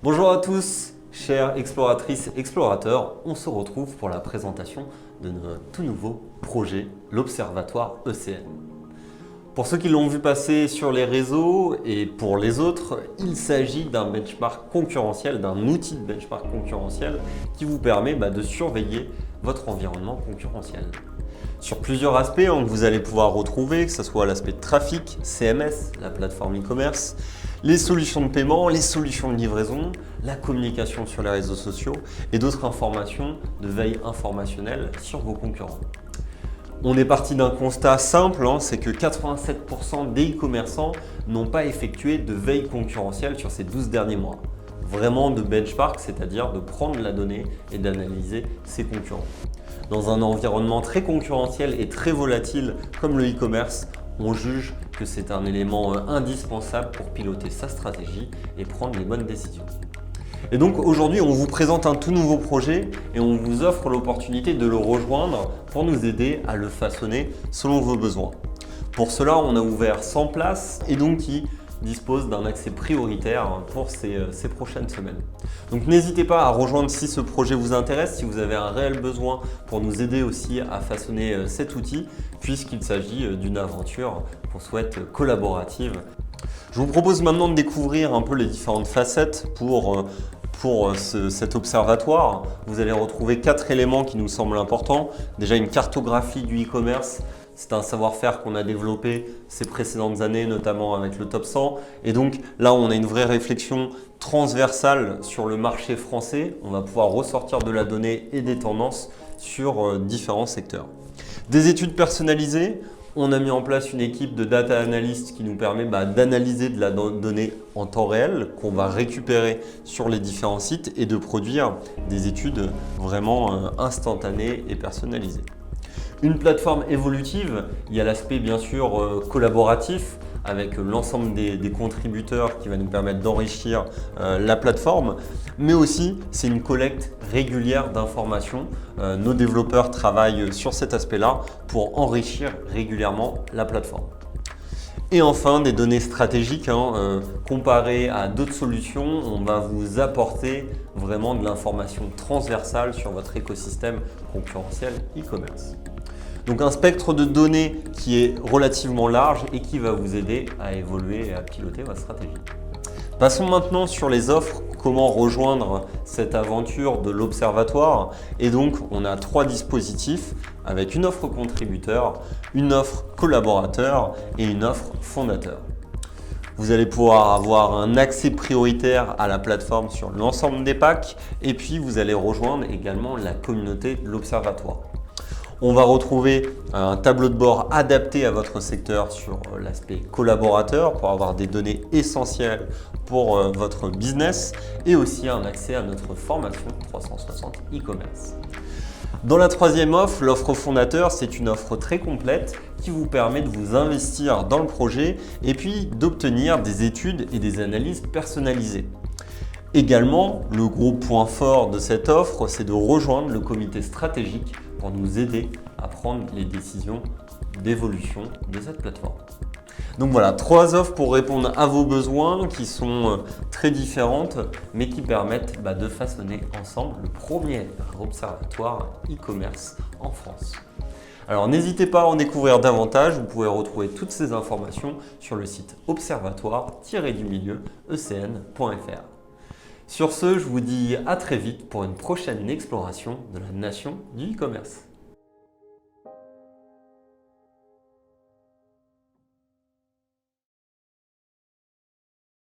Bonjour à tous, chères exploratrices et explorateurs, on se retrouve pour la présentation de notre tout nouveau projet, l'Observatoire ECN. Pour ceux qui l'ont vu passer sur les réseaux et pour les autres, il s'agit d'un benchmark concurrentiel, d'un outil de benchmark concurrentiel qui vous permet de surveiller votre environnement concurrentiel. Sur plusieurs aspects que vous allez pouvoir retrouver, que ce soit l'aspect de trafic, CMS, la plateforme e-commerce, les solutions de paiement, les solutions de livraison, la communication sur les réseaux sociaux et d'autres informations de veille informationnelle sur vos concurrents. On est parti d'un constat simple, c'est que 87% des e-commerçants n'ont pas effectué de veille concurrentielle sur ces 12 derniers mois. Vraiment de benchmark, c'est-à-dire de prendre la donnée et d'analyser ses concurrents. Dans un environnement très concurrentiel et très volatile comme le e-commerce, on juge que c'est un élément indispensable pour piloter sa stratégie et prendre les bonnes décisions. Et donc aujourd'hui, on vous présente un tout nouveau projet et on vous offre l'opportunité de le rejoindre pour nous aider à le façonner selon vos besoins. Pour cela, on a ouvert 100 places et donc qui dispose d'un accès prioritaire pour ces prochaines semaines. Donc n'hésitez pas à rejoindre si ce projet vous intéresse, si vous avez un réel besoin pour nous aider aussi à façonner cet outil, puisqu'il s'agit d'une aventure qu'on souhaite collaborative. Je vous propose maintenant de découvrir un peu les différentes facettes pour cet observatoire. Vous allez retrouver 4 éléments qui nous semblent importants. Déjà une cartographie du e-commerce. C'est un savoir-faire qu'on a développé ces précédentes années, notamment avec le Top 100. Et donc là, on a une vraie réflexion transversale sur le marché français. On va pouvoir ressortir de la donnée et des tendances sur différents secteurs. Des études personnalisées. On a mis en place une équipe de data analyst qui nous permet d'analyser de la donnée en temps réel qu'on va récupérer sur les différents sites et de produire des études vraiment instantanées et personnalisées. Une plateforme évolutive, il y a l'aspect bien sûr collaboratif avec l'ensemble des contributeurs qui va nous permettre d'enrichir la plateforme, mais aussi c'est une collecte régulière d'informations. Nos développeurs travaillent sur cet aspect-là pour enrichir régulièrement la plateforme. Et enfin, des données stratégiques, comparées à d'autres solutions, on va vous apporter vraiment de l'information transversale sur votre écosystème concurrentiel e-commerce. Donc un spectre de données qui est relativement large et qui va vous aider à évoluer et à piloter votre stratégie. Passons maintenant sur les offres, comment rejoindre cette aventure de l'observatoire. Et donc on a 3 dispositifs avec une offre contributeur, une offre collaborateur et une offre fondateur. Vous allez pouvoir avoir un accès prioritaire à la plateforme sur l'ensemble des packs et puis vous allez rejoindre également la communauté de l'observatoire. On va retrouver un tableau de bord adapté à votre secteur sur l'aspect collaborateur pour avoir des données essentielles pour votre business et aussi un accès à notre formation 360 e-commerce. Dans la troisième offre, l'offre fondateur, c'est une offre très complète qui vous permet de vous investir dans le projet et puis d'obtenir des études et des analyses personnalisées. Également, le gros point fort de cette offre, c'est de rejoindre le comité stratégique pour nous aider à prendre les décisions d'évolution de cette plateforme. Donc voilà, 3 offres pour répondre à vos besoins qui sont très différentes, mais qui permettent de façonner ensemble le premier observatoire e-commerce en France. Alors n'hésitez pas à en découvrir davantage, vous pouvez retrouver toutes ces informations sur le site observatoire-ecn.fr. Sur ce, je vous dis à très vite pour une prochaine exploration de la nation du e-commerce.